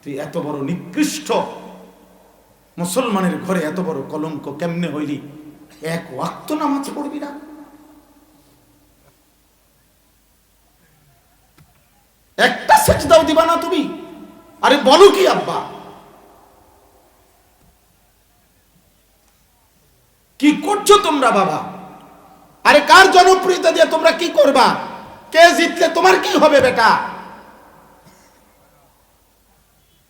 তুই এত বড় নিকৃষ্ট মুসলমানের ঘরে এত বড় কলঙ্ক কেমনে হইলি? এক ওয়াক্ত নামাজ পড়বি না? একটা সেজদাও দিবা না তুমি? আরে বলো কি আব্বা, কি করছো তোমরা বাবা? আরে কার জনপ্রিয়তা দিয়ে তোমরা কি করবা? কে জিতলে তোমার কি হবে বেটা?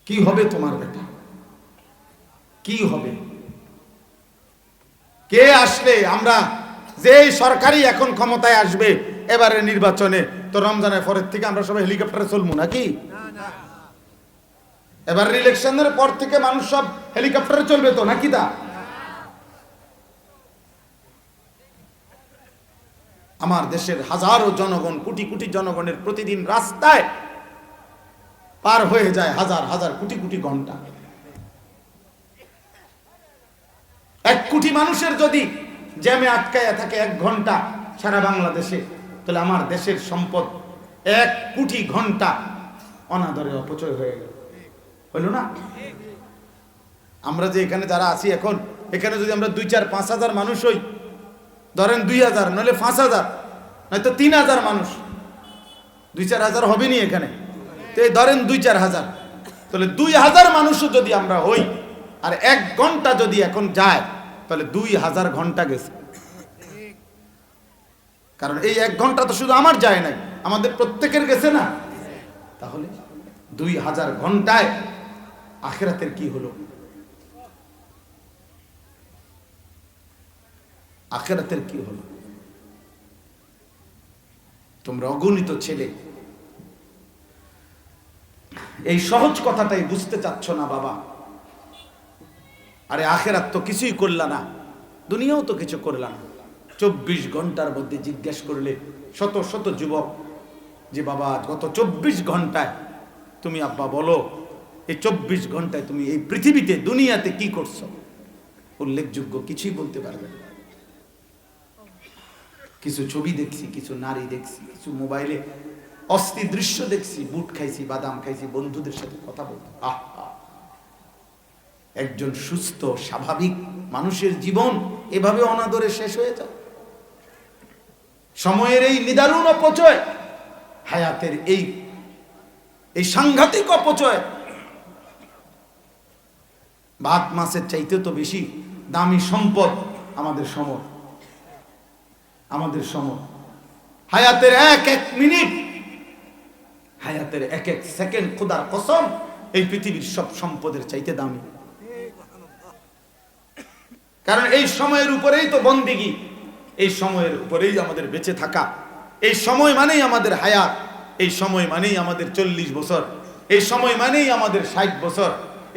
কি হবে তোমার বেটা? কি হবে? কে আসলে? আমরা যে সরকারি এখন ক্ষমতায় আসবে এবারে নির্বাচনে, তো রমজানের পরের থেকে আমরা সবাই হেলিকপ্টারে চলবো নাকি? এবার ইলেকশনের পর থেকে মানুষ সব হেলিকপ্টারে চলবে তো নাকি? তা আমার দেশের হাজারো জনগণ, কোটি কোটি জনগণের প্রতিদিন রাস্তায় পার হয়ে যায় হাজার হাজার কোটি কোটি ঘন্টা। 1 কোটি মানুষের যদি জ্যামে আটকায়া থাকে 1 ঘন্টা সারা বাংলাদেশে, তাহলে আমার দেশের সম্পদ 1 কোটি ঘন্টা অনাদরে অপচয় হয়ে গেল, হইল না? আমরা যে এখানে যারা আছি এখন, এখানে যদি আমরা 2, 4, 5 হাজার মানুষ হই, ধরেন 2000 নইলে 5000 নয়তো 3000 মানুষ, 2, 4 হাজার হবে নি এখানে, তো এই ধরেন 2, 4 হাজার, তাহলে 2000 মানুষও যদি আমরা হই আর 1 ঘন্টা যদি এখন যায়, তাহলে 2000 ঘন্টা গেছে। কারণ এই 1 ঘন্টা তো শুধু আমার যায় নাই, আমাদের প্রত্যেকের গেছে না? তাহলে 2000 ঘন্টায় আখিরাতের কি হলো? আখিরাতের কি হলো? তোমরা অগণিত ছেলে এই সহজ কথাটাই বুঝতে চাচ্ছ না বাবা। আরে আখিরাত তো কিছুই করলা না, দুনিয়াও তো কিছু করলা না। 24 ঘন্টার মধ্যে জিজ্ঞেস করলে শত শত যুবক যে বাবা গত 24 ঘন্টায় তুমি আব্বা বলো, এই 24 ঘন্টায় তুমি এই পৃথিবীতে দুনিয়াতে কি করছো? উল্লেখযোগ্য কিছুই বলতে পারবে না। কিছু ছবি দেখছি, কিছু নারী দেখছি, কিছু মোবাইলে অস্থির দৃশ্য দেখছি, বুট খাইছি, বাদাম খাইছি, বন্ধুদের সাথে কথা বলতে। একজন সুস্থ স্বাভাবিক মানুষের জীবন এভাবে অনাদরে শেষ হয়ে যায়। সময়ের এই নিদারুণ অপচয়, হায়াতের এই সাংঘাতিক অপচয়। ভাত মাছের চাইতে তো বেশি দামি সম্পদ আমাদের সময়, আমাদের সময়। হায়াতের 1 মিনিট, হায়াতের 1 সেকেন্ড, খোদার কসম, এই পৃথিবীর সব সম্পদের চাইতে দামি। কারণ এই সময়ের উপরেই তো বন্দেগী, এই সময়ের উপরেই আমাদের বেঁচে থাকা। এই সময় মানেই আমাদের হায়াত, এই সময় মানেই আমাদের 40 বছর, এই সময় মানেই আমাদের 60 বছর,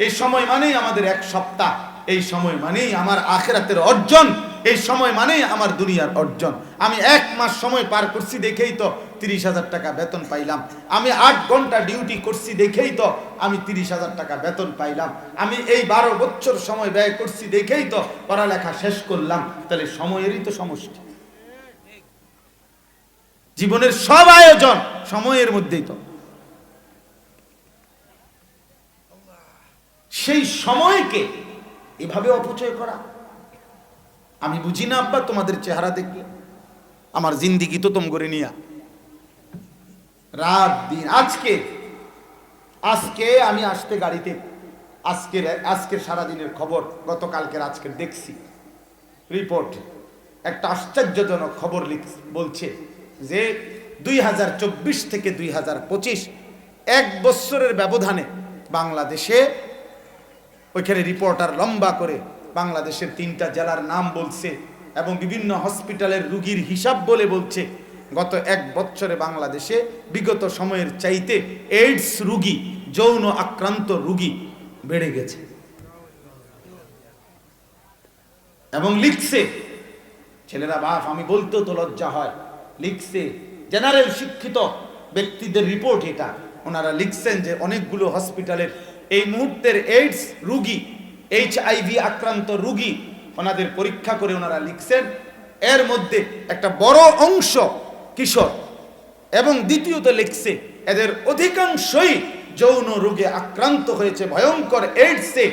এই সময় মানেই আমাদের 1 সপ্তাহ, এই সময় মানেই আমার আখিরাতের অর্জন, এই সময় মানেই আমার দুনিয়ার অর্জন। আমি 1 মাস সময় পার করছি দেখেই তো 30,000 টাকা বেতন পাইলাম। আমি 8 ঘন্টা ডিউটি করছি দেখেই তো আমি 30,000 টাকা বেতন পাইলাম। আমি এই 12 বছর সময় ব্যয় করছি দেখেই তো পড়ালেখা শেষ করলাম। তাহলে সময়েরই তো সমষ্টি। জীবনের সব আয়োজন সময়ের মধ্যেই তো। সেই সময়কে এভাবে অপচয় করা, আমি বুঝি না আব্বা। তোমাদের চেহারা দেখলে আমার জিন্দিগি তো তোম করে নিয়া রাত দিন। আজকে আমি আসতে গাড়িতে আজকের সারাদিনের খবর, গতকালকের আজকের দেখছি রিপোর্ট, একটা আশ্চর্যজনক খবর বলছে যে 2024 থেকে 2025 1 বছরের ব্যবধানে বাংলাদেশে, ওইখানে রিপোর্টার লম্বা করে বাংলাদেশের 3টা জেলার নাম বলছে এবং বিভিন্ন হসপিটালের রুগীর হিসাব বলে বলছে, গত 1 বছরে বাংলাদেশে বিগত সময়ের চাইতে এইডস রুগী, যৌন আক্রান্ত রুগী বেড়ে গেছে। এবং লিখছে ছেলেরা, বাপ আমি বলতেও তো লজ্জা হয়, লিখছে জেনারেল শিক্ষিত ব্যক্তিদের রিপোর্ট এটা। ওনারা লিখছেন যে অনেকগুলো হসপিটালের এই মুহূর্তের এইডস রুগী, HIV আক্রান্ত রুগী, ওনাদের পরীক্ষা করে ওনারা লিখছেন এর মধ্যে একটা বড় অংশ কিশোর। এবং দ্বিতীয়ত লিখছে এদের অধিকাংশই যৌন রোগে আক্রান্ত হয়েছে, ভয়ঙ্কর এইডসে,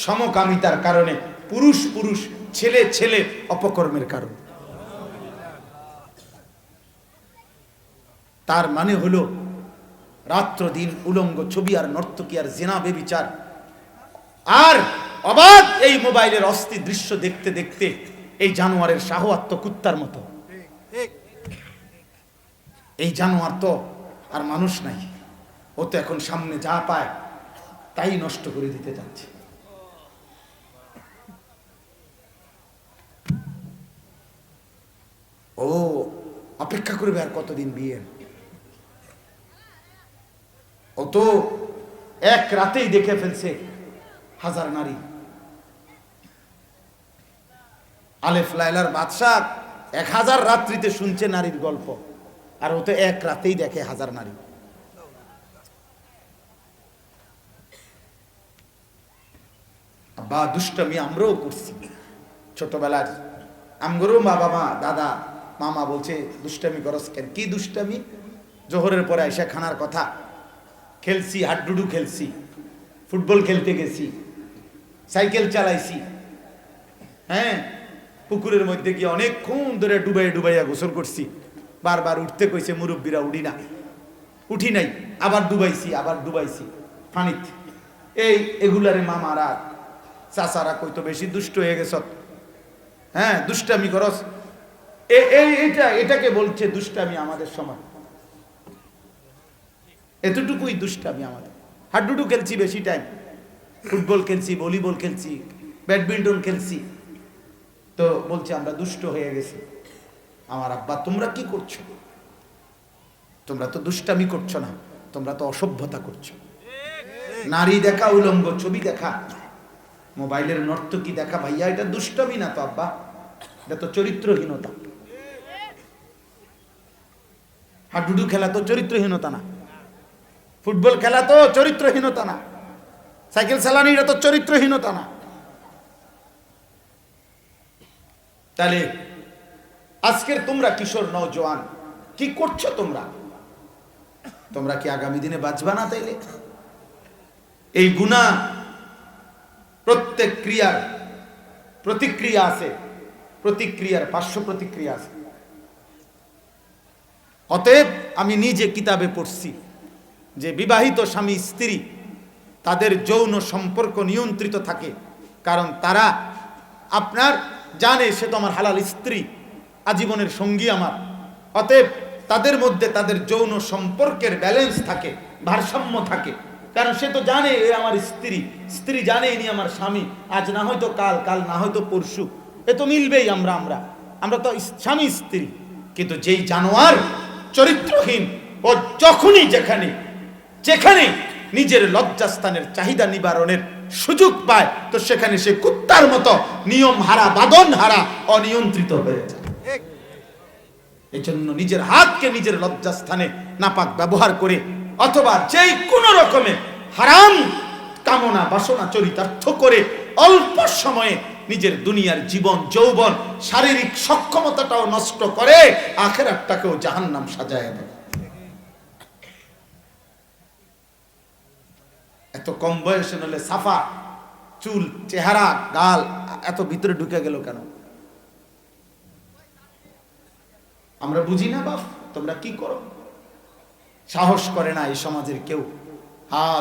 সমকামিতার কারণে, পুরুষ পুরুষ ছেলে ছেলে অপকর্মের কারণে। তার মানে হলো রাত্র দিন উলঙ্গ ছবি আর নর্তকী আর জিনা বেবিচার আর অবাধ এই মোবাইলের অস্থির দৃশ্য দেখতে দেখতে এই জানোয়ারের শাহওয়াত তো কুত্তার মতো। এই জানোয়ার তো আর মানুষ নাই, ও তো এখন সামনে যা পায় তাই নষ্ট করে দিতে যাচ্ছে। ও অপেক্ষা করবে আর কতদিন বিয়ের? ও তো এক রাতেই দেখে ফেলছে হাজার নারী। আলেফ লায়লার বাদশাহ 1000 রাত্রিতে শুনছে নারীর গল্প, আর ও তো এক রাতেই দেখে হাজার নারী। বা দুষ্টমি আমরাও করছি ছোটবেলার। আমগরও মা বাবা দাদা মামা বলছে দুষ্টামি করস কেন? কি দুষ্টামি? জোহরের পরে আইসা খানার কথা, খেলছি, হাড্ডুডু খেলছি, ফুটবল খেলতে গেছি, সাইকেল চালাইছি, হ্যাঁ, পুকুরের মধ্যে গিয়ে অনেকক্ষণ ধরে ডুবাইয়া গোসল করছি। বারবার উঠতে কইছে মুরব্বীরা, উঠি নাই, আবার ডুবাইছি পানিতে। এগুলারে মামারা চাচারা কইতো বেশি দুষ্ট হয়ে গেছ, হ্যাঁ দুষ্টামি করস। এটাকে বলছে দুষ্টামি আমাদের সময়। এতটুকুই দুষ্টামি আমাদের। হাড্ডুডু খেলছি বেশি টাইম, ফুটবল খেলছি, ভলিবল খেলছি, ব্যাডমিন্টন খেলছি, তো বলছে আমরা দুষ্ট হয়ে গেছি। আমার আব্বা, তোমরা কি করছো? তোমরা তো দুষ্টামি করছো না, তোমরা তো অসভ্যতা করছো। নারী দেখা, উলঙ্গ ছবি দেখা, মোবাইলের নর্তকী দেখা, ভাইয়া এটা দুষ্টামি না তো আব্বা, এটা তো চরিত্রহীনতা। হাডুডু খেলা তো চরিত্রহীনতা না, ফুটবল খেলা তো চরিত্রহীনতা না, সাইকেল চালানি এটা তো চরিত্রহীনতা না। তাহলে আজকের তোমরা কিশোর নওজোয়ান কি করছো? তোমরা কি আগামী দিনে বাঁচবা না? তাইলে এই গুনাহ প্রত্যেক ক্রিয়ার প্রতিক্রিয়া আছে, প্রতিক্রিয়ার পার্শ্ব প্রতিক্রিয়া আছে। অতএব আমি নিজে কিতাবে পড়ছি যে বিবাহিত স্বামী স্ত্রী তাদের যৌন সম্পর্ক নিয়ন্ত্রিত থাকে, কারণ তারা আপনার জানে সে তো আমার হালাল স্ত্রী, আজীবনের সঙ্গী আমার। অতএব তাদের মধ্যে তাদের যৌন সম্পর্কের ব্যালেন্স থাকে, ভারসাম্য থাকে, কারণ সে তো জানে এ আমার স্ত্রী, স্ত্রী জানে ইনি আমার স্বামী, আজ না হয়তো কাল, কাল না হয়তো পরশু, এ তো মিলবেই। আমরা তো স্বামী স্ত্রী। কিন্তু যেই জানোয়ার চরিত্রহীন, ও যখনই যেখানে নিজের লজ্জাস্থানের চাহিদা নিবারণের সুযোগ পায়, তো সেখানে সে কুত্তার মতো নিয়ম হারা, বাঁধন হারা, অনিয়ন্ত্রিত হয়ে যায়। এই জন্য নিজের হাতকে নিজের লজ্জাস্থানে নাপাক ব্যবহার করে অথবা যেই কোনো রকমের হারাম কামনা বাসনা চরিতার্থ করে অল্প সময়ে নিজের দুনিয়ার জীবন যৌবন শারীরিক সক্ষমতাটাও নষ্ট করে, আখিরাতটাকেও জাহান্নাম সাজায় দেয়। এত কম বয়সে নলে সাফা চুল, চেহারা, গাল এত ভিতরে ঢুকে গেল কেন? আমরা বুঝি না বাপ, তোমরা কি করো? সাহস করে না এই সমাজের কেউ।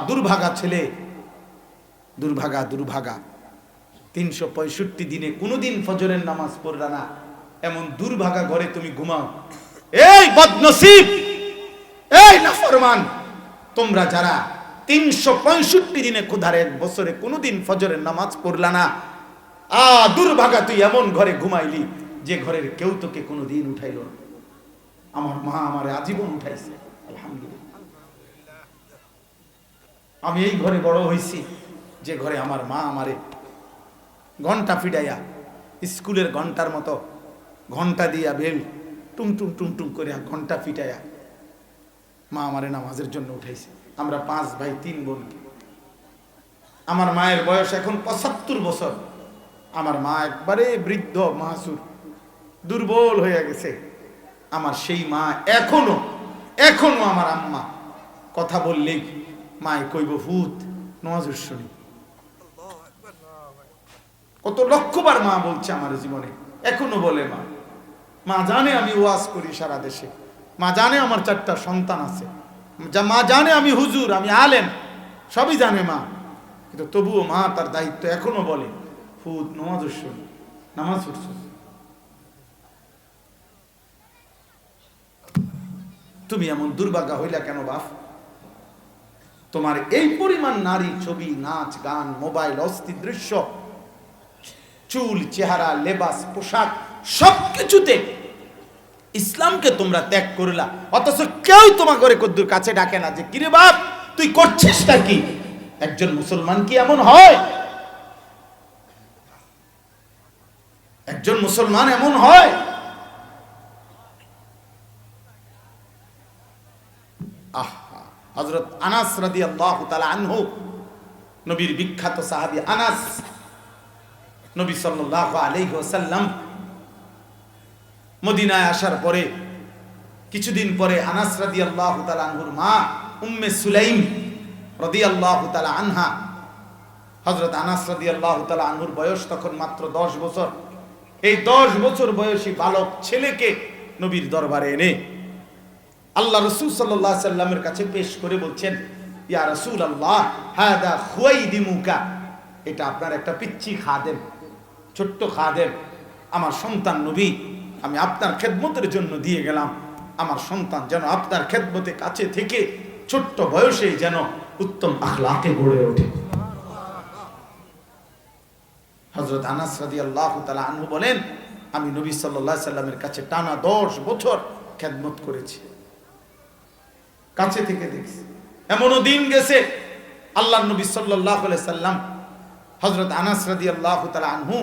দুর্ভাগা ছেলে, দুর্ভাগা 365 দিনে কোনোদিন ফজরের নামাজ পড়লা না, এমন দুর্ভাগা ঘরে তুমি ঘুমাও। এই বদনসিব, এই নাফরমান, তোমরা যারা 365 দিনে ক্ষুধার, এক বছরে কোনোদিন ফজরের নামাজ পড়লা না, দুর্ভাগা তুই এমন ঘরে ঘুমাইলি যে ঘরের কেউ তোকে কোনোদিন উঠাইল না। আমার মা আমারে আজীবন উঠাইছে, আলহামদুলিল্লাহ। আমি এই ঘরে বড় হয়েছি যে ঘরে আমার মা আমারে ঘন্টা ফিডাইয়া, স্কুলের ঘন্টার মতো ঘন্টা দিয়া বেল টুম টুম টুম টুম করে ঘন্টা ফিটাইয়া মা আমারে নামাজের জন্য উঠাইছে। আমরা 5 ভাই 3 বোন। আমার মায়ের বয়স এখন 75 বছর। আমার মা একবারে বৃদ্ধ, মাসুর, দুর্বল হয়ে গেছে। আমার সেই মা এখনো আমার আম্মা কথা বললেই মায় কইব ভূত নামাজের শুনি। কত লক্ষবার মা বলছে আমার জীবনে, এখনো বলে মা। মা জানে আমি ওয়াজ করি সারা দেশে, মা জানে আমার 4টা সন্তান আছে, মা জানে আমি হুজুর, আমি আলেম, সবই জানে মা। কিন্তু তবুও মা তার দায়িত্ব এখনো বলে ভূত নামাজের শুনি, নামাজ পড়ছো। তুমি এমন দুর্ভাগা হইলা কেন বাপ? তোমার এই পরিমাণ নারী ছবি, নাচ, গান, মোবাইল, অস্থির দৃশ্য, চুল, চেহারা, লেবাস, পোশাক, সবকিছুতে ইসলামকে তোমরা ত্যাগ করলা, অথচ কেউ তোমার ঘরে কদ্দুর কাছে ডাকে না যে কিরে বাপ তুই করছিসটা কি? একজন মুসলমান কি এমন হয়? একজন মুসলমান এমন হয়? হযরত আনাস রাদিয়াল্লাহু তাআলা আনহু, নবীর বিখ্যাত সাহাবী আনাস, নবী সাল্লাল্লাহু আলাইহি ওয়াসাল্লাম মদিনায় আসার পরে কিছুদিন পরে আনাস রাদিয়াল্লাহু তাআলা আনহুর মা উম্মে সুলাইম রাদিয়াল্লাহু তাআলা আনহা, হযরত আনাস রাদিয়াল্লাহু তাআলা আনহুর বয়স তখন মাত্র 10 বছর। এই 10 বছর বয়সী বালক ছেলেকে নবীর দরবারে এনে আল্লাহ রাসূল সাল্লাল্লাহু আলাইহি সাল্লামের কাছে পেশ করে বলছেন, ইয়া রাসূলুল্লাহ হাদা খুয়াইদিমুকা, এটা আপনার একটা পিচ্চি খাদেম, ছোট্ট খাদেম, আমার সন্তান নবী, আমি আপনার খেদমতের জন্য দিয়ে গেলাম। আমার সন্তান যেন আপনার খেদমতে কাছে থেকে ছোট্ট বয়সে যেন উত্তম আখলাকে গড়ে ওঠে। হযরত আনাস রাদিয়াল্লাহু তাআলা আনহু বলেন, আমি নবী সাল্লাল্লাহু আলাইহি সাল্লামের কাছে টানা 10 বছর খেদমত করেছি, কাছে থেকে দেখছি। এমনও দিন গেছে আল্লাহর নবী সাল্লাল্লাহু আলাইহি সাল্লাম হযরত আনাস রাদিয়াল্লাহু তাআলা আনহু